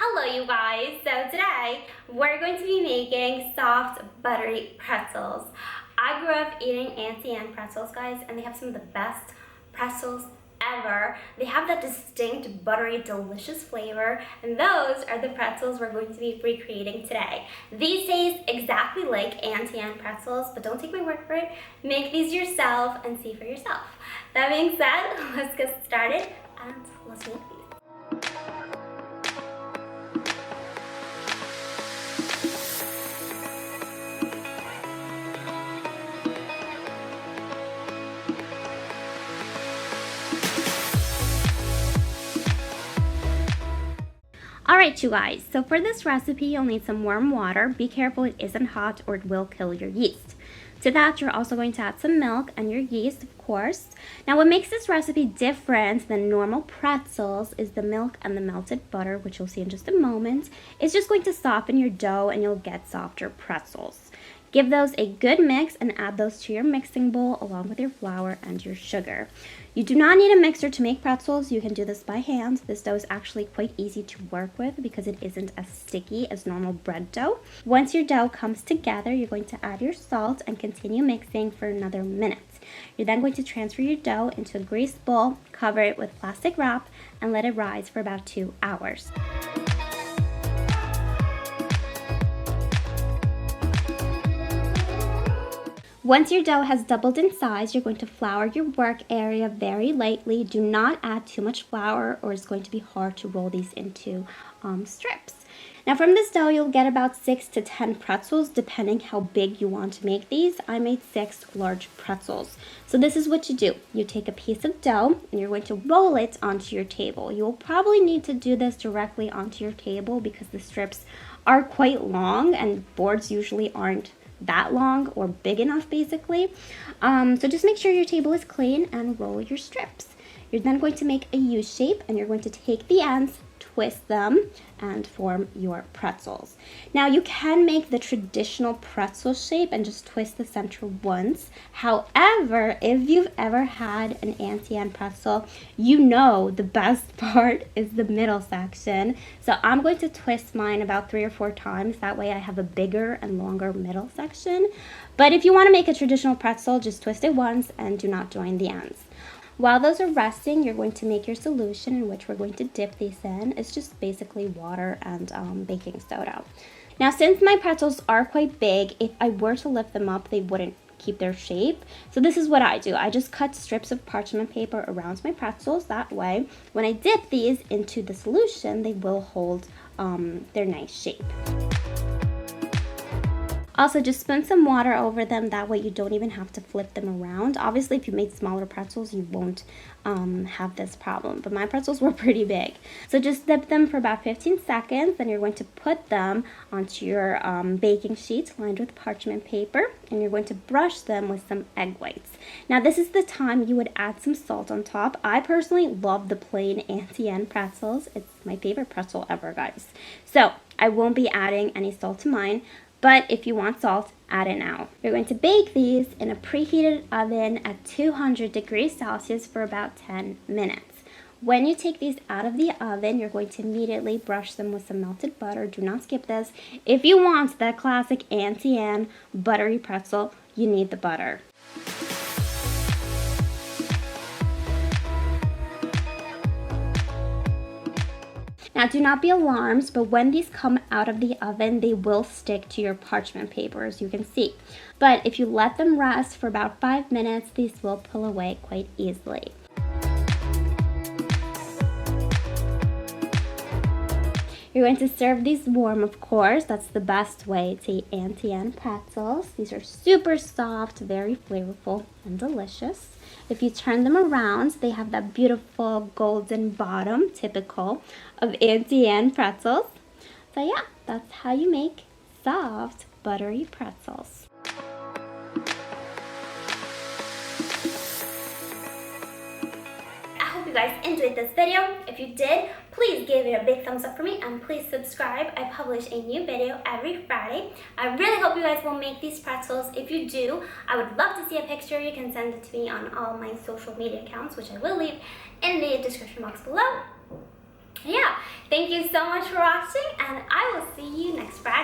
Hello you guys! So today we're going to be making soft buttery pretzels. I grew up eating Auntie and pretzels, guys, and they have some of the best pretzels ever. They have that distinct buttery delicious flavor, and those are the pretzels we're going to be recreating today. These taste exactly like Auntie and pretzels, but don't take my word for it. Make these yourself and see for yourself. That being said, let's get started and let's make these. Alright you guys, so for this recipe you'll need some warm water. Be careful it isn't hot or it will kill your yeast. To that you're also going to add some milk and your yeast, of course. Now what makes this recipe different than normal pretzels is the milk and the melted butter, which you'll see in just a moment. It's just going to soften your dough and you'll get softer pretzels. Give those a good mix and add those to your mixing bowl along with your flour and your sugar. You do not need a mixer to make pretzels. You can do this by hand. This dough is actually quite easy to work with because it isn't as sticky as normal bread dough. Once your dough comes together, you're going to add your salt and continue mixing for another minute. You're then going to transfer your dough into a greased bowl, cover it with plastic wrap, and let it rise for about 2 hours. Once your dough has doubled in size, you're going to flour your work area very lightly. Do not add too much flour or it's going to be hard to roll these into strips. Now from this dough, you'll get about 6 to 10 pretzels depending how big you want to make these. I made 6 large pretzels. So this is what you do. You take a piece of dough and you're going to roll it onto your table. You will probably need to do this directly onto your table because the strips are quite long and boards usually aren't that long or big enough basically. So just make sure your table is clean and roll your strips. You're then going to make a U shape and you're going to take the ends, twist them, and form your pretzels. Now you can make the traditional pretzel shape and just twist the center once. However, if you've ever had an Auntie Anne pretzel, you know the best part is the middle section. So I'm going to twist mine about 3 or 4 times. That way I have a bigger and longer middle section. But if you want to make a traditional pretzel, just twist it once and do not join the ends. While those are resting, you're going to make your solution in which we're going to dip these in. It's just basically water and baking soda. Now, since my pretzels are quite big, if I were to lift them up, they wouldn't keep their shape. So this is what I do. I just cut strips of parchment paper around my pretzels. That way, when I dip these into the solution, they will hold their nice shape. Also, just spoon some water over them. That way you don't even have to flip them around. Obviously, if you made smaller pretzels, you won't have this problem. But my pretzels were pretty big. So just dip them for about 15 seconds. Then you're going to put them onto your baking sheet lined with parchment paper. And you're going to brush them with some egg whites. Now, this is the time you would add some salt on top. I personally love the plain Auntie Anne pretzels. It's my favorite pretzel ever, guys. So I won't be adding any salt to mine. But if you want salt, add it now. You're going to bake these in a preheated oven at 200 degrees Celsius for about 10 minutes. When you take these out of the oven, you're going to immediately brush them with some melted butter. Do not skip this. If you want that classic Auntie Anne buttery pretzel, you need the butter. Now, do not be alarmed, but when these come out of the oven, they will stick to your parchment paper, as you can see. But if you let them rest for about 5 minutes, these will pull away quite easily. You're going to serve these warm, of course. That's the best way to eat Auntie Anne pretzels. These are super soft, very flavorful, and delicious. If you turn them around, they have that beautiful golden bottom, typical of Auntie Anne pretzels. So yeah, that's how you make soft, buttery pretzels. I hope you guys enjoyed this video. If you did, please give it a big thumbs up for me and please subscribe. I publish a new video every Friday. I really hope you guys will make these pretzels. If you do, I would love to see a picture. You can send it to me on all my social media accounts, which I will leave in the description box below. Yeah, thank you so much for watching, and I will see you next Friday.